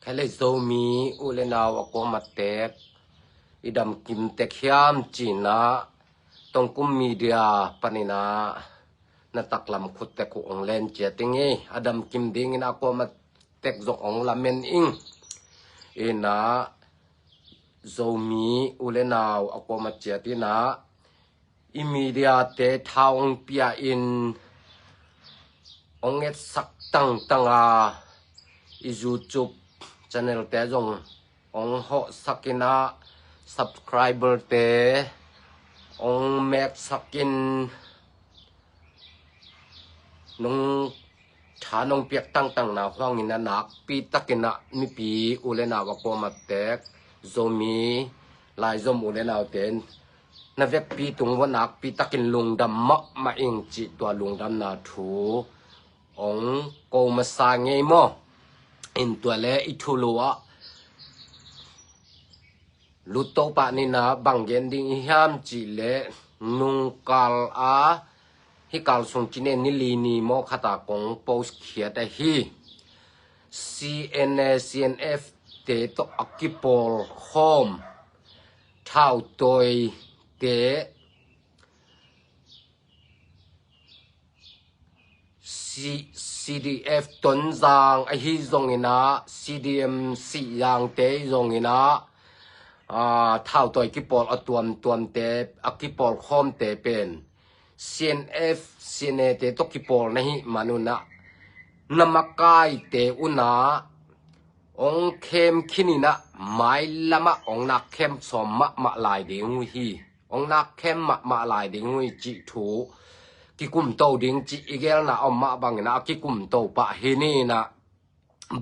Hele zomi ulena wa ko matek idam kim tekhiam china tongkum media panina na taklam khut te ko onglen chetingi adam kim ding ina ko matek zong ong lamen ing ina zomi ulena wa ko machetina i media te thaung pia in onget sak tanga i YouTube channel te jong ong ho sakina subscriber te ong mek sakin nung thanong piak tang na hwang ina nak pi takina mi pi ulena wa ko matek zomi lai zom ulena ten na vek pi tung wanak pi takin lungdam ma ing chi tua lungdam na thu ong ko masa ngei mo in tua le ithulua luto pa ni na banggen ding hiam chi le nung kal a hi kal sung chine ni li ni mo khata kong post khia ta hi CNF te to akipol home thau toi te CDF ton zang a hi zong ina CDM si yang te zong ina thau toi ki pol atuam te akipol khom te pen CNF CNA te to ki pol na hi manuna namakai te una ong khem khinina mai lama ong nak khem som ma lai ding hi ong nak khem ma lai ding wi chi thu ki kum to ding chi igel na omma bang na ki kum to pa he ni na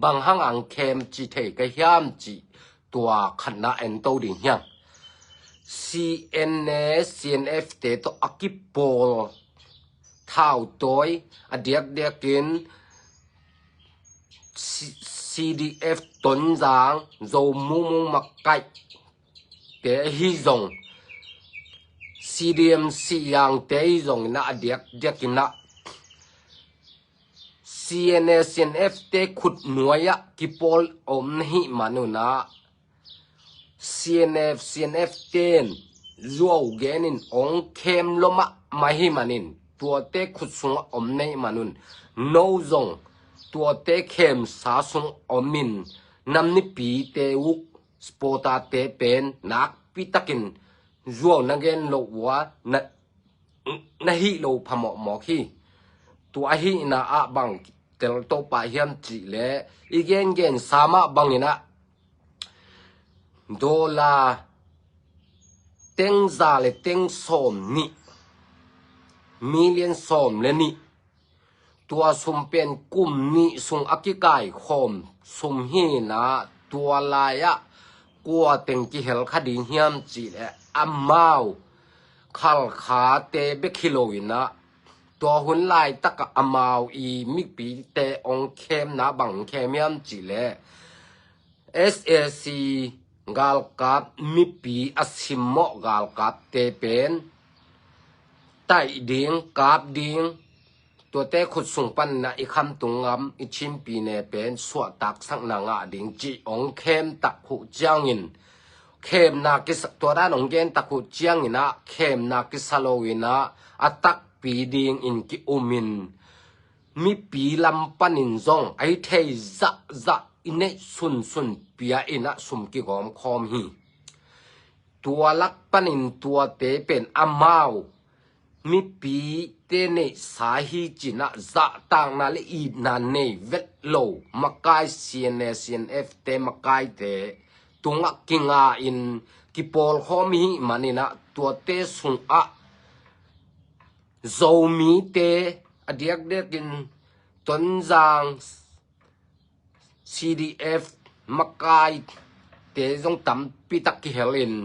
bang hang ang khem chi the ka hiam chi tua khana en to ding hiam CNF te to akipol thau toy adiak kin CDF ton giang zo mu makai te hi zong CDM si yang te zong na adiak kina CNF te khut nuaya kipol om hi manuna CNF ten zuo genin ong kem loma mahi manin tua te khut sung om nei manun no zong tua te kem sa sung omin namni pi te u spota te pen nak pi takin zuo nagen lo wa na hi lo phamo mo khi tua hi na a bang tel to pa hiam chi le igen sama bangina dola teng za le teng som ni million som le ni tua sum pen kum ni sung akikai khom sum hi na tua la ya kwa teng ki hel khading hiam chi le amau khal kha te be khiloina tua hun lai tak amau i mi pi te ong khem na bang khem yam chi le SAC gal kap mi pi asimmo gal kap te pen tai ding kap dingตัวเต้ขุดส่งปันนะอีคำตุงงำอีชิมปีเนเป็นสวดตักสักนางาดิงจีองเข้มตักหูเจียงอินเข้มนากิสตัวด้านองเกนตักหูเจียงอินะเข้มนากิสโลวินะอัตักปีดิงอินกิอุมินมีปีลำปันอินซองไอเทจะอินเนสุนปียอินะสุมกิกอมคอมฮีตัวลักปันอินตัวเต้เป็นอามาวมีปีเตเนสาฮีจินะจะต่างนาเลอีนันเนเวทโลมักไกCNFเตมักไกเตตุงกิงาอินกิปอลฮอมีมันนี่นะตัวเตสุงอะโซมีเตอเดียกกินต้นจาง CDF มักไกเตจงตำปิตักกิเฮลิน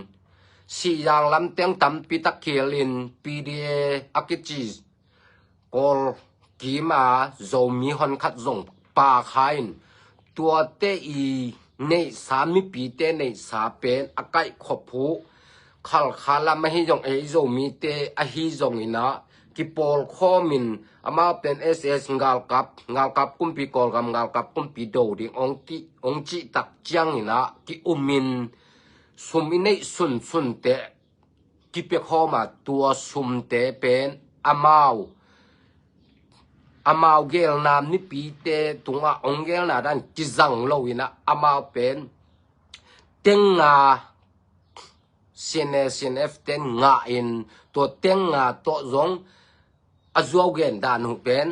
si yang lam teng tam pitak kelin PDA akichi kol kima zomi hon khat zong pa khain tua te i nei sami pi te nei sa pen akai khophu khal khala ma hi jong e zomi te a hi zong ina ki pol khomin ama pen ss ngal kap kumpi kol gam ngal kap kumpi do ding ong chi tak chiang ina ki umin sum inei sun te ki pe khoma tua sum te pen amau gel nam ni pi te tunga ong gel na dan ki zang lo ina amau pen tenga CNF ten nga in to tenga to zong azuaw gen dan hu pen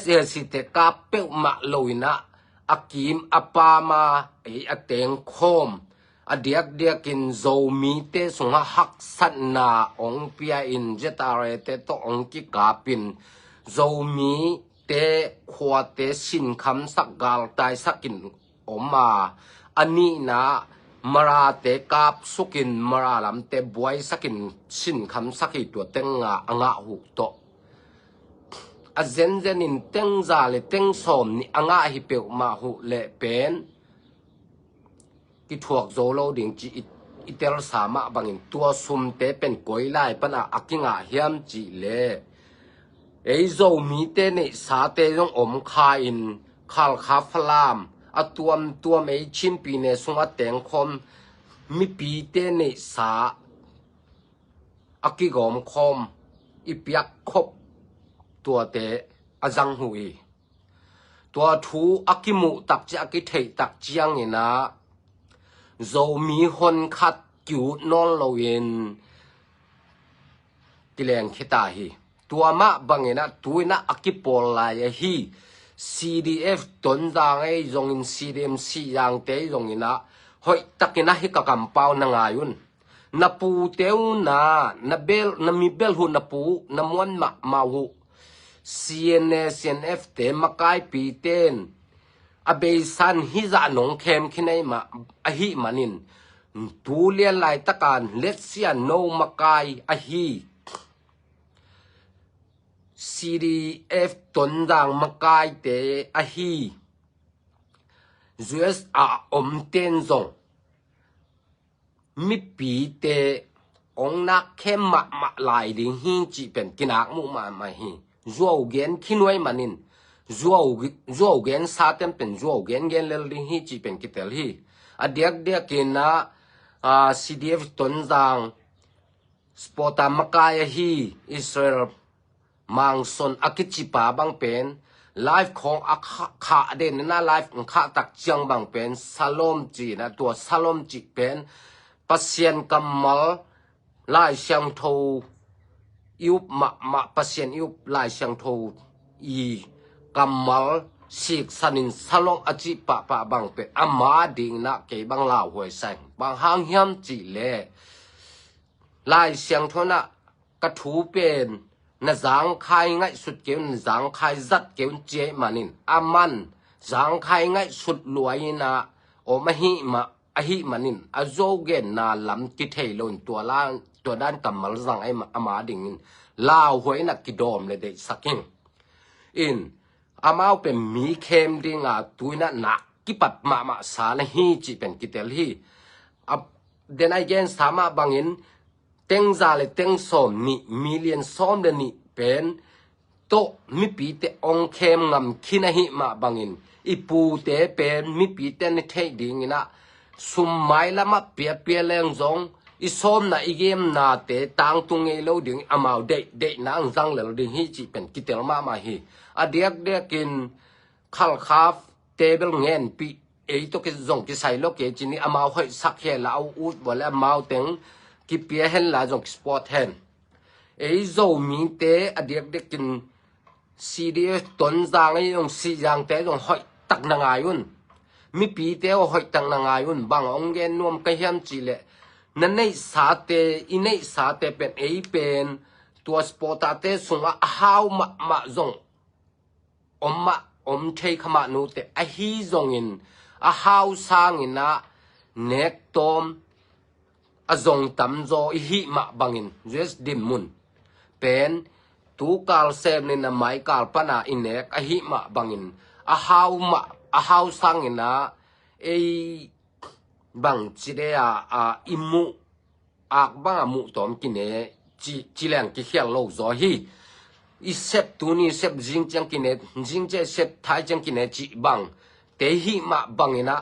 SLC te ka pe ma lo ina akim apama ateng khom adiak in zomi te sunga hak sat na ong pia in jetare te to ong ki kapin zomi te khwa te sin kham sak gal tai sakin oma ani na mara te kap sukin mara lam te buai sakin sin kham saki to tenga anga hu to a zen in teng za le teng som ni anga hi pe ma hu le pen ki thuak zo lo ding chi itel sama bangin tua sum te pen koi lai pana akinga hiam chi le ei zo mi te ne sa te jong om kha in khal kha phlam atuam ei chim pi ne sunga teng khom mi pi te ne sa akigom khom ipiak khop tua te azang hui tua thu akimu tak chi akithei tak chiang ina zo mi hon khat kyu non loin tileng khita hi tua ma bangena tuina akipol la hi CDF ton dang ai zong in CDMC yang te zong ina hoi takina hi ka kampau na ngayun na pu teu na mi bel hu na pu na mon ma hu CNF te makai pi ten abesan hi za nong khem khinai ma a hi manin tu lian lai takan letsia no makai a hi CDF ton dang makai te a hi US a om ten zong mi pi te ong nak khem ma lai ding hi chi pen kinak mu ma hi zuo gen khinoi manin zuo gen sa tem pen zuo gen lel ding hi chi pen kitel hi adiak kina CDF ton dang spota makai hi Israel mangson akichi pa bang pen life khong akha den na life kha tak chiang bang pen salom chi na tua salom chi pen pasien kamal lai siang tho yup ma pasien yup lai siang tho i kamal sik sanin salong achi pa bang pe ama ding na ke bang la hoi sang bang hang hiam chi le lai siang tho na ka thu pen na zang khai ngai sut keun zang khai zat keun che manin aman zang khai ngai sut luai na o a hi manin azogen na lam ki thei lon to dan kamal zang ai ama ding lao hoi na ki dom le de saking in amau pe mi khem ding a tuina na ki pat ma sa na hi chi pen ki tel hi then again sama bangin teng za le teng som ni million som de ni pen to mi pi te ong khem ngam khina hi ma bangin ipu te pen mi pi te ni thei ding ina sum mai lama pia leng zong i som na i game na te tang tung e lo ding amau de na ang zang le ding hi chi pen kitel ma hi adiak in khal khaf table ngen pi e to ke zong ki sai lo ke chini amau hoi sak he la ut wala amau teng ki pia hen la jong sport hen ei zo mi te adiak in CDF ton jang ai yong si jang te jong hoi tak na ngayun mi pi te hoi tak na ngayun bang ong gen nuam ka hiam chi le nan nei sa te pen ei pen tua sport te sunga how ma zong om thei khama nu te a hi zong in a how sang ina nek tom azong tam zo i hi ma bangin just dim mun pen tu kal sem ni na mai kal pana inek a hi ma bangin a how sang ina ei bang chide a imu ak bang amu tom kine จีแรงกิเขียนโลจอฮีอีเซบตูนี่เซบจิงจังกินเนจิงเจเซบไทยจังกินเนจีบังเตหิมาบังเนะ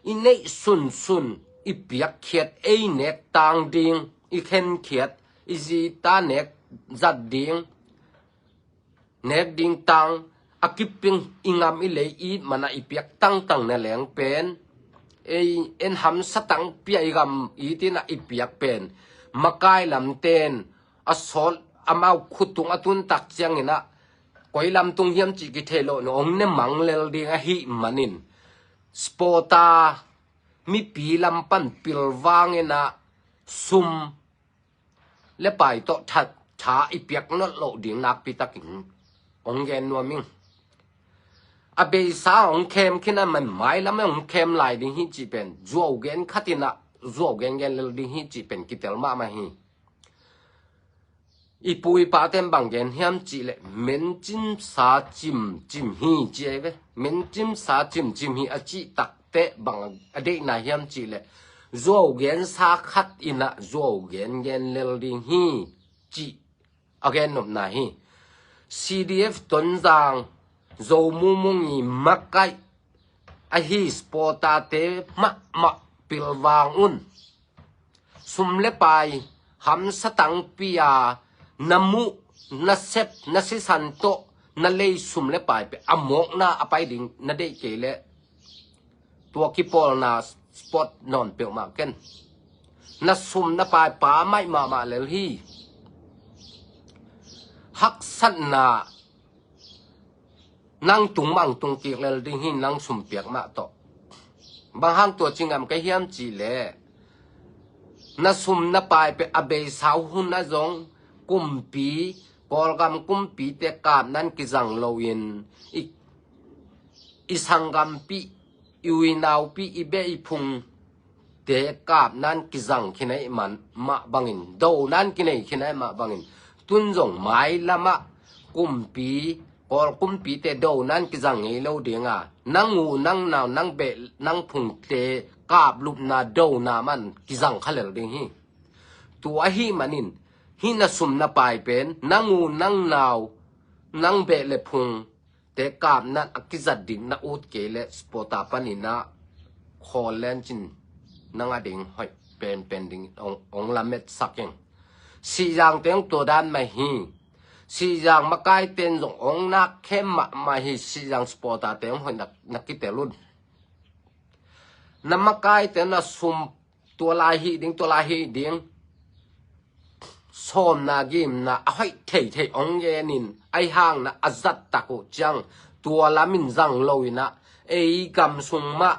อินเนซุนอีเปียกเขียดเอเนกตางดิงอีเข็นเขียดอีจีตาเนกจัดดิงเนกดิงตังอากิปิงอิงามอิเลอีมันอีเปียกตังเนแหลงเป็นเอ็นหำสตังเปียกำอีตินะอีเปียกเป็นมาไกลลำเต้นอสอลอามาขุดตุงอตุนตักเจียงนะก้อยลำตุงเฮียมจิกิเทโลนองเนมังเลลดิงหิมันินสปอตามีปีลำปันปิลวางนะซุมและไปโตทัดชาอีเปียกนดโลดิงนักปิตากิงองเกนนัวมิงอเบสาองเคมขึ้นนั้นมันไม่ละไม่องเคมลายดิงฮิจิเป็นจัวเกนขัดินะจัวเกนเลลดิงฮิจิเป็นกิเตลมาฮีอีปุยปาเต็มบังเกนเฮียมจีเลเมนจิมสาจิมฮีจีเอเวเมนจิมสาจิมฮีอจิตักเตะบังอเดนาเฮียมจีเลจัวเกนสาขัดอินะจัวเกนเลลดิงฮีจีอเกนนบนาฮี CDF ต้นจางโจมุงอีมักไกอฮีสปอตาเตมะปิลวางอุนสุมเลไปหำสตังปิยานามุนาเซปนาซิสันโตนาเลสุมเลไปไปอมกนาอไปดิ่งนาเดเกเลตัวกิปอลนาสปอตนอนเปียวมาเกนนาสุมนาไปป่าไม่มาเลฮีฮักสันนานั่งตุงมังตุงเกียกเลดิ่งหินนั่งสุมเปียกมาโตบางห้างตัวจริงก็เฮียมจีเลนาสุมนาไปไปอเบสาวหุนนาจงกุมปีกอลกำกุมปีเตกาบนั้นกิจังโลวินอีสังกัมปีอีวินาวปีอีเบอีพุงเตกาบนั้นกิจังขี้ไหนมันมาบังอินโดนั้นขี้ไหนขี้ไหนมาบังอินตุนจงไม้ละมะกุมปีกอลกุมปีเตโดนั้นกิจังเฮโลเดียงอ่ะนั่งงูนั่งนาวนั่งเบนั่งพุงเตกาบลุบนาโดนามันกิจังขเลลดิงฮีตัวฮีมันินฮินาสุมนาไปเป็นนั่งงูนั่งนาวนั่งเบลเลพุงแต่กาบนั้นอักิจัดดิงนาอุดเกเลสปอตาปานินะคอเลนจินนั่งอดิงหอยเป็นดิงองละเม็ดสักยังสีจางเตียงตัวด้านมาฮีสีจางมาไกลเตียนจงองนักเข้มมาฮีสีจางสปอตาเตียงหอยนักกิเตลุนนำมาไกลเตียนนาสุมตัวลายฮีดิงตัวลายฮีดิงส้มนากิมนะให้เทองเยนินไอห่างนะอาจัดตะกุจังตัวละมินจังลอยนะไอกำสุงมะ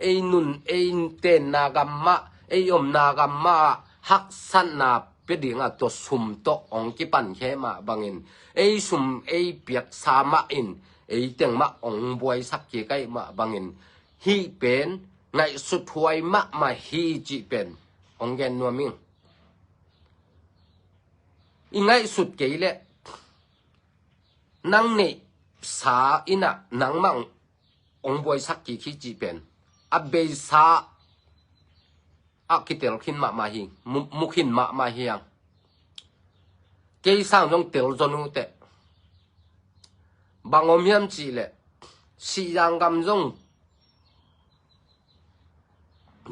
ไอนุนไอเตนนากำมะไอยมนากำมะฮักสันนาเปดิงะตัวสุมโตองกิปันแค่มาบังอินไอสุมไอเปียกสามะอินไอเตียงมะองบวยสักเกไกมาบังอินฮีเป็นไงสุดถวยมะมาฮีจีเป็นองเกนนัวมิงอีไงสุดเกยเลยนังนี่สาอินะนังมังองบวยสักกี่ขี้จีเป็นอับเบสาอักคิเตลขินมาฮีมุขินมาฮียังเกยสร้างจงเตลจนูเตบางอมยมจีเลยสียังกำจง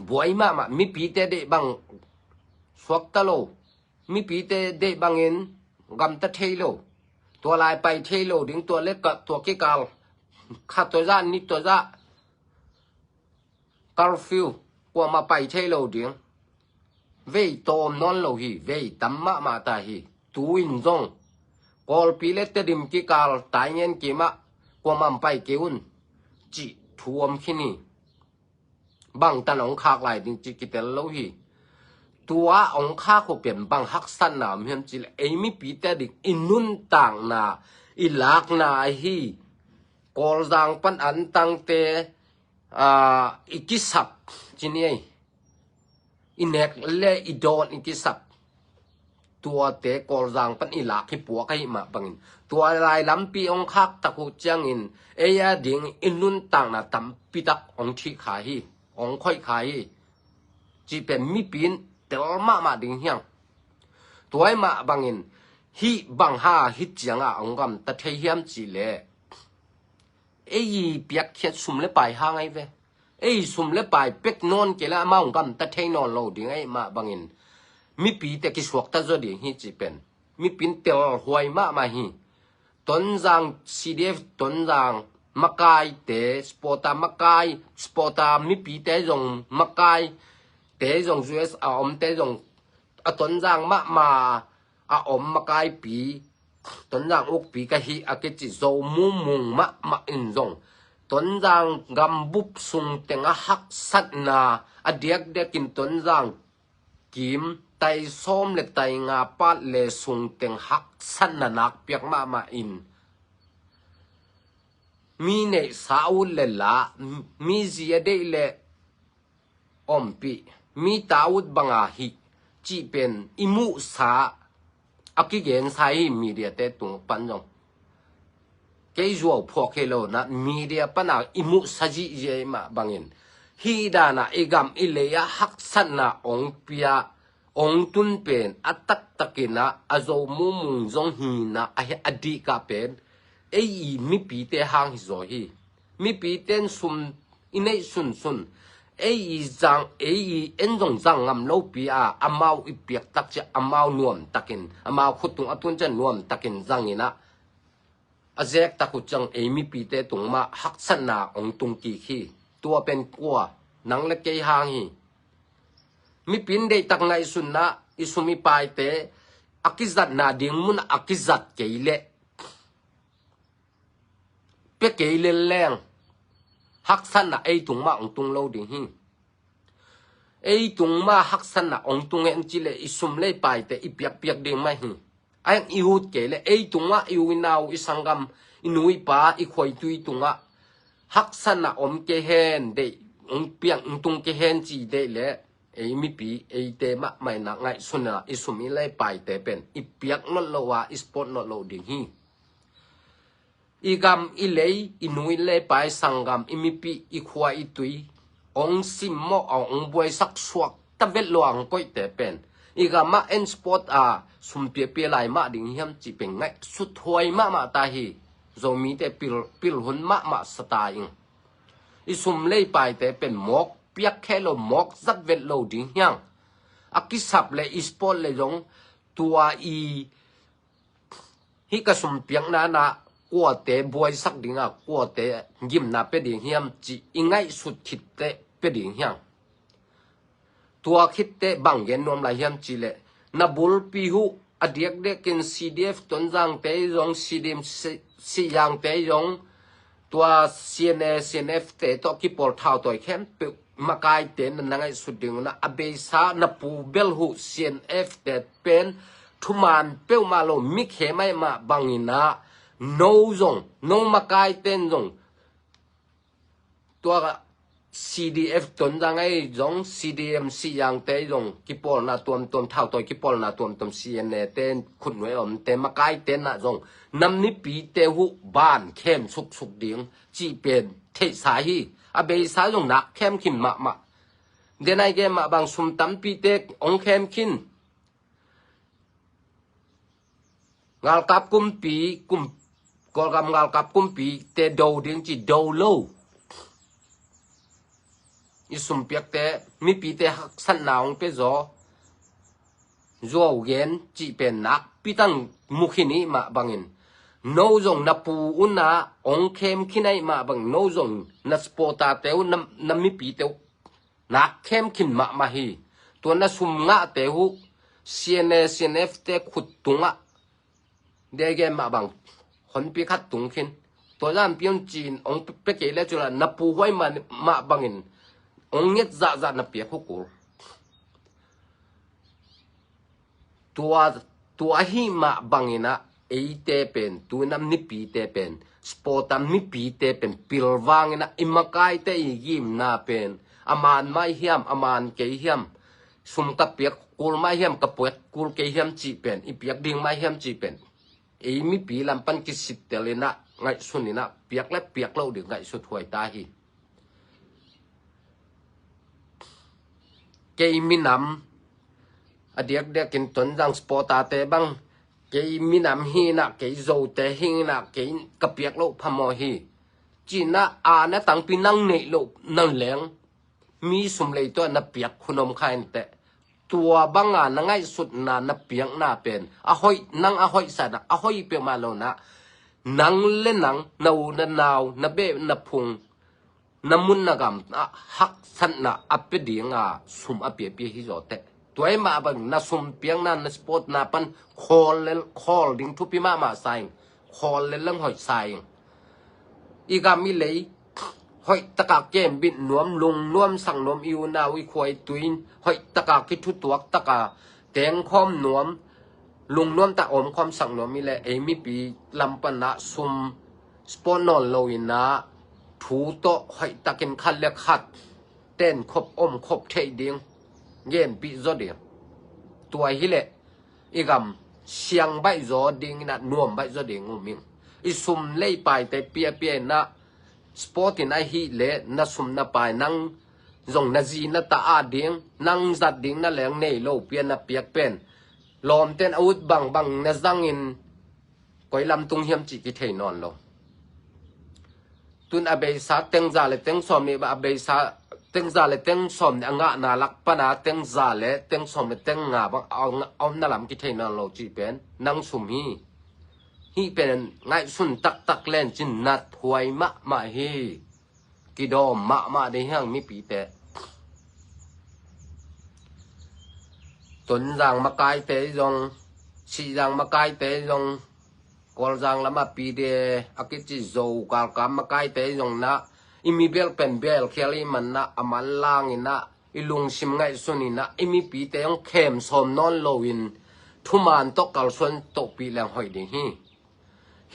บวยมามีปีเตเดบังสวกตะโลมีปีเตเดบังเงินกำตะเทโลตัวลายไปเทโลดิ้งตัวเล็กกับตัวกิกาลข้าตัวจ้านิตัวจ้ากาลฟิวกว่ามาไปเทโลดิ้งเวโตมนอนโลฮีเวตัมมาตาฮีตูอินจงกอลปีเล็ตดิมกิกาลตายเงินกิมะกว่ามันไปเกวุนจิทวมขี้นี่บังตันองคากลายดิ้งจิกิเตลโลฮีตัวองค์ข้าเขาเปลี่ยนบางฮักสันนาเมียมจิเลเอมิปีเตดิกอินุนต่างนาอิลักนาฮีกอลจังปันอันตังเตอิกิสับจีนี่อินเนกเลอิดอนอิกิสับตัวเตกอลจังปันอิลักฮิปัวกฮิมาบังอินตัวลายลำปีองค์ข้าตะกุจังอินเอียดิ่งอินุนต่างนาตัมปิตักองค์ที่ขาฮีองค์ค่อยขาฮีจีเป็นมิปินเตลมาดิ่งเฮียง ตัวมาบังอินฮิบังฮาฮิจังอ่ะองกำตะเทียมจีเลเอ้ยเปียกเขียดสุ่มเลไปหางไงเวเอ้ยสุ่มเลไปเป็กนอนเกล้ามาองกำตะเทียนอนโลดิไงมาบังอินมีปีแต่กิสวกตะจอดีฮิจีเป็นมีปินเตลหวยมาฮิตนจัง CDF ตนจังมากายเตสปอตามากายสปอตามีปีเตจงมากายเตจง US อมเตจงตนจังมาอมมากายปีตนจังอุกปีกะฮิอากิจิโซมุมุงมาอินจงตนจังกำบุบสุงเตงหักสัตนาอเดียกเด็กินตนจังกิมไตส้มเลไตงาปาเลสุงเต็งหักสันนักเปียกมาอินมีเนสาวเลละมีเสียเดเลอมปีมีตาวดบังอาฮิจีเป็นอิมุสาอากิเกนไซมีเดียเตตุงปันจงเกยจัวพอเคโลนะมีเดียปันอาอิมุสจิเยมาบังอินฮีดานะเอกามอิเลยหักสันนาองเปียองตุนเป็นอัตตักินะอโจมุมุงจงฮีนะอดีกาเป็นเอ้ยมีปีเตหางฮิโซฮีมีปีเตนซุมอินเนซุนเอ้ยจังเอ้ยเอ็นจงจังงำโลปีอามาอิเปียกตักจะอามานวมตักินอามาขุดตุงอตุนจะนวมตักินจังอินะอาเจกตักุจังเอ้ยมีปีเตตุงมาหักสันนาองตุงกีขี้ตัวเป็นกัวนังเล็กเกยหางฮีมีปินเดตักไงสุนนะอิสุมีปายเตอากิจัดนาดิงมุนอากิจัดเกยเลเปเกยเลแรงหักสันนะไอตุงมาองตุงโลดิงฮีไอตุงมาหักสันนะองตุงเอ็นจิเลอิสุมเลปายเตอิเปียกเปียกดิงมาฮีไออิหุดเกยเลไอตุงมาอิวินาวอิสังกัมอินุยปาอิคอยตุยตุงะหักสันนะอมเกเฮนเดองเปียงองตุงเกเฮนจีเดเลเอ้มีปีเอเตมะไม่นักไงสุนัขอิสุมิเลยไปเตเป็นอีเปียกนอลวาอิสปอตนอลดิงฮีอีกำอีเลยอินุยเลยไปสังกำอีมีปีอีขวาอีตุยองซิมโมองบวยสักสวกตะเวลลวงก้อยเตเป็นอีกำมาเอ็นสปอตสุมเปียเปียไหลมาดิงฮิมจีเป็นไงสุดถวยมาตาฮีโจมีแต่ปิลหุนมาสตาอิงอิสุมเลยไปเตเป็นหมกเปียกแค่โลหมอกจัดเวทโลดิงยังอากิสับเลยอิสปอลเลยจงตัวอีฮิกสุมเปียกนากัวเตบวยสักดิงกัวเตยิมนาเป็ดิงเฮียมจีอิงไงสุดคิดเตเป็ดิงยังตัวคิดเตบังเย็นนวมลายเฮียมจีเลนับบุลปีหูอดียกเด็กกิน CDF ตนจังเตยง CDM สียังเตยงตัว CNF เตตัวกิปอลเท่าตัวเข้มมากายเต็นนั่งไอ้สุดดิ่งนะอเบสานับปูเบลหู CNF เตเป็นทุมานเปิวมาโลมิเคไม่มาบังอินะโนจงโนมากายเต็นจงตัว CDF ตนจังไอ้จง CDM สียังเตจงกิปอลนะตัวเท่าตัวกิปอลนะตัวCNF เต็นขุนไว้อมเตมากายเต็นนะจงนำนิปีเตหุบ้านเข้มสุกดิ่งจีเป็นเทสาฮีอาเบสาจงนักเข้มขินมาเดนไอเกมาบางสุมตั้มปีเตกองเข้มขินงาลกับกุมปีกุมกอลกำงาลกับกุมปีเตดาวดิ่งจีดาวโลอิสุมเปียกเตมีปีเตหักสันนาวเปโซจัวเย็นจีเป็นนักปีตั้งมุขินีมาบางอินโนจงนับปูอุณาองเข้มขินไอมาบางโนจงนัสปอตาเตวนำมีปีเตวนักเข้มขินมาฮีตัวนัสุมงะเตวCNF เตขุดตุงะเดเกมาบางคนปีขัดตุงขินตัวนั้นเปียนจีนองเปเกเลจุลานับปูไว้มาบางอินองเงียจะนับเปียคุกูตัวฮีมาบางอินะเอเตเป็นตัวนำนิปีเตเป็นสปอตัมนิปีเตเป็นปิลวางนะอิมากายเตยิมนาเป็นอามานไม่เฮียมอามานเกยเฮียมสุมกับเปียกกูลไม่เฮียมกับเปียกกูลเกยเฮียมจีเป็นอีเปียกดิ่งไม่เฮียมจีเป็นเอมีปีลำปันกิสิตเตเลนะไงสุนินะเปียกและเปียกเล่าดึงไงสุดหวยตาฮีเกยมีน อเดียกเดียกินตนจังสปอตาเตบังเกยมีน้ำฮีนะเกยโจเตหิงนะเกยกระเปียกโลพมอฮีจีน่ะนะตังปีนังเนโลนังแหลงมีสมเลยตัวนับเปียกคุณอมไข่แต่ตัวบางนังไงสุดนับเปียกน่าเป็นหอยนังหอยสัตว์หอยเปียกมาโลนะนังเล่นนังนาวนับเบนับพุงน้ำมุนนักหักสันนะอัปเปดีงสุมอัปเปียฮิโจเตตัวมาบังนัสุมเปียงนั้นสปอตนัปันคอลดิ้งทุพิมาใส่คอลเล่นหอยใส่อีกามิเลยหอยตะกากเกมบิดนวมลงนวมสั่งนวมอิวนาวิควายตุยนหอยตะกากคิดทุตัวตะกาแตงคอมนวมลงนวมตะอมคอมสั่งนวมมิเลยมิปีลำปนะซุมสปอนนอลโลวินะถูโตหอยตะกินคันเล็กขัดเต้นคบคบเทดิงเย็นปีจอเดียตัวฮิเลอีกำเสียงใบจอดิงนะนวมใบจอดิงงูมิงอีซุมเล่ไปแต่เปียนะสปอร์ตินไอฮิเลนะซุมนะไปนังจงนะจีนะตาอาดิงนังจัดดิงนะแหลงเนโลเปียนะเปียกเป็นลอมเต้นอาวุธบังนะจังอินก้อยลำตุงเฮียมจิกิเทนอนโลตุนอเบซาเต็งซาเลเต็งสอมนี่บะอเบซาเต็งซาเลเต็งสอมนี่งะนาลักปนาเต็งซาเลเต็งสอมเต็งงาบังเอานาลำกิเทนอนโลจิเป็นนังซุมฮีเป็นไงสุนตักเล่นจินนัดหวยมะฮีกิโดมะได้ห้างมีปีแต่ตนจางมะกายเตยงชีจางมะกายเตยงกอลจางละมาปีเดอากิจิโจกาลกามมะกายเตยงนะอิมีเบลเป็นเบลเคลีมันนะอามันลางอินะอิลุงชิมไงสุนินะอิมีปีเตยงเข้มสมนอนโลวินทุมานตกกาลส่วนตกปีแรงหอยดี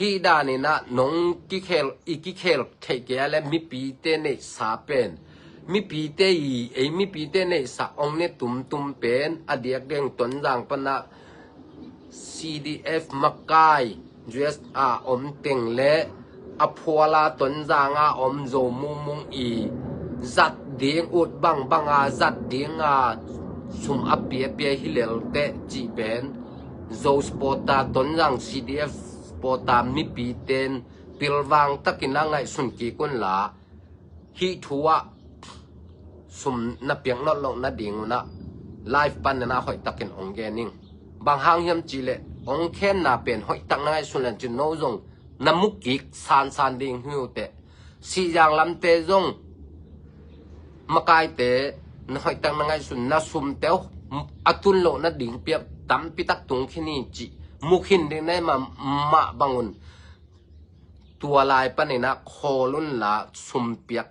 ฮีดานี่นะน้องกิเคลเทเกลมีปีเตเนสาเป็นมีปีเตมีปีเตเนสาองเนตุมเป็นอเดียกเด้งตนจางปนะ CDF มักไก USR อมเต็งเลอพัวลาตนจางอมโจมุงอีจัดเดียงอุดบังจัดเดียงสุมอเปียฮิเลลเตจีเป็นโจสปอตาตนจาง CDFปอตามมีปีเตนปิลวางตะกินไงสุนกีกุนลาฮิทัวสุมนับเปียงนอลงนัดดิงนะไลฟ์ปันนะหอยตะกินองเกนิงบางหางเฮียมจีเลองเคนนาเป็นหอยตักไงสุนจินโนจงน้ำมุกิกซานดิงหิวเตสีจางลำเตจงมะกายเตนหอยตักไงสุนนัสุมเตวอตุนโลนัดดิงเปียบตั้มปิตักตุงขี้นี่จีมุขินดินได้มาบังุนตัวลายปันนะคอลุนละสุมเปียก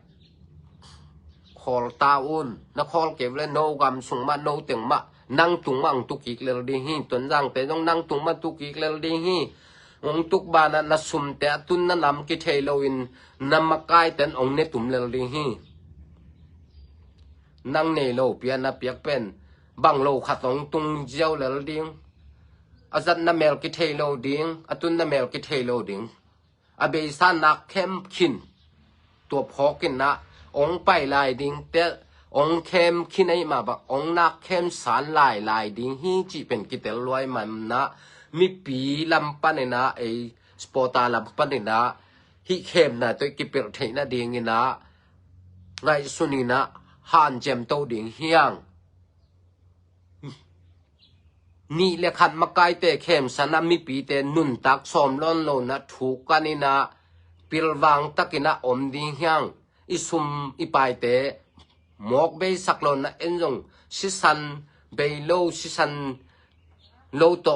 คอตาอุนนะคอเก็บเลยโนกำสุงมาโนเต็งมานั่งตุงมังตุกิกเลลดีฮีตนจังแต่ต้องนั่งตุงมาตุกิกเลลดีฮีองตุกบานะสุมแต่ตุนนะนำกิเทโลอินนำมากายแต่องเนตุมเลลดีฮีนั่งเนโลเปียนะเปียกเป็นบังโลขัดองตุงเจียวเลลดีอาจันน่ะเมลกิเทโลดิงอาตุนน่ะเมลกิเทโลดิงอาเบซานักเข้มขินตัวพอกินนะองไปลายดิงแต่องเข้มขินไอมาบักองนักเข้มสารลายดิงฮีจีเป็นกิเตลลอยมันนะมีปีลำปันนะไอสปอตาลำปันนะฮีเข้มนะตัวกิเปลเทนะดิงนะไงสุนีนะฮันเจมโตดิงเฮียงนี่แหละขันมากายเตะเข้มสนามีปีเตนุนตักสมล้นโลนะถูกกันนี่นะปิลวังตักินะอมดิงเฮียงอิสุมอิปายเตหมอกเบสักโลนะเอ็นจงสิสันเบโลสิสันโลโต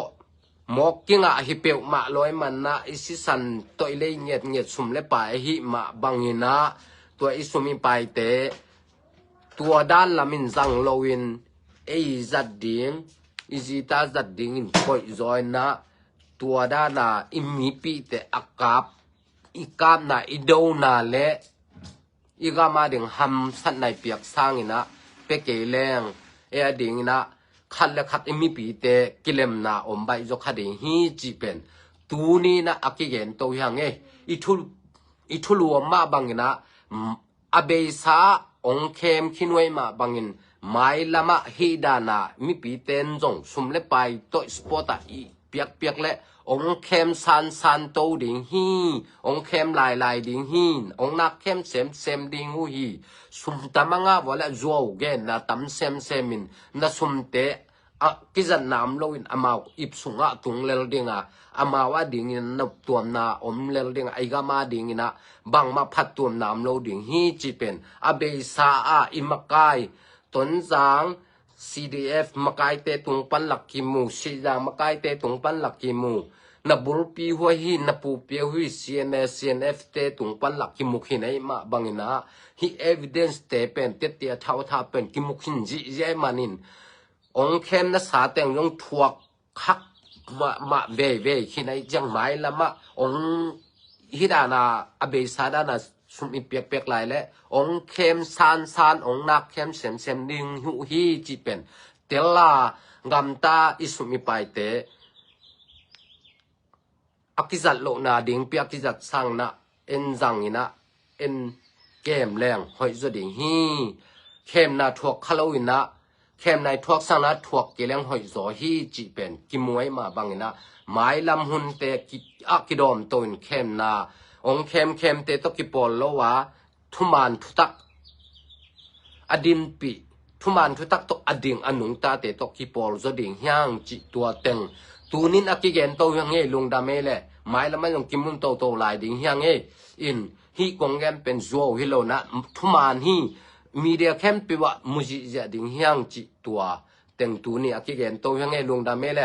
หมอกกิงะฮิเปียวมาลอยมันนะอิสิสันตัวอิเลเงียดสุมเลปายฮิมาบังยินะตัวอิสุมอิปายเตตัวด้านละมินจังโลวินเอจัดดิงอิจิตาจัดดิ่งคอยจอยนะตัวด้านาอิมีปีแต่อากาบอีกาบนาอิโดนาเละอีกามาดิ่งหำสันในเปียกสร้างนะเปเกเลงดิ่งนะคันและคัดอิมีปีแต่กิเลมนาอมใบจกขดิ่งฮีจีเป็นตูนี้นะอากิเกนโตยังอิทุลัวมาบังนะอเบซาองเคมขินไว้มาบังอิน ไม้ละมะฮีดานามีปีเตนจงสุมเลไปโตสปอตอีเปียกและองเข้มซันโตดิงฮีองเข้มลายดิงฮีองนักเข้มเซมดิงหูฮีสุมตามงาวละจัวเกนนะตัมเซมินนะสุมเตกิจันนามโลวินอามาวอิบสุงะตุงเลลดิงะอามาวดิงอินนับตัวนาอมเลลดิงไอกามาดิงอินะบังมาพัดตัวนามโลดิงฮีจิเป็นอเบซาอิมกายตนจาง CDF มากายเตตุงปันหลักกิมูสีจางมากายเตตุงปันหลักกิมูนับบุรปีหัวฮีนับปูเปียหุย CNF เตตุงปันหลักกิมุขินไอมาบังอินะฮี evidence เตเป็นเตียท้าเป็นกิมุขินจีเจมานินองเข้มนะสาแตงยงทวกคักมาเว่ขินไอจังไม้ละมะองฮิดานาอเบซาดานาสุมอิเปียกหลายและองเข้มซานองนักเข้มเซมดิงหูฮีจีเป็นเตลากำตาอิสุมิไปเตอักิจัดโลนาดิงเปียกิจัดสังนะเอ็นจังอินะเอ็นเกมแรงหอยจดิงฮีเข้มนาทวกคาโลวินะเข้มในทวกสังนะทวกเกลียงหอยจอฮีจีเป็นกิมวยมาบังอินะไม้ลำหุนเตกิดอมตัวอินเข้มนาองเข้มเตตกิปอลโลวะทุมานทุตักอดินปีทุมานทุตักตกอดิงอนุงตาเตตกิปอลจดิงย่างจิตัวเต็งตูนินอกิเกนโตยังเงลุงดาเมเลไม้ละมันยงกิมุนโตลายดิงย่างเงอินฮีกงแกมเป็นจัวฮิโลนะทุมานฮีมีเดียเข้มปีวะมุจิจะดิงย่างจิตัวเต็งตูนี่อกิเกนโตยังเงลุงดาเมเล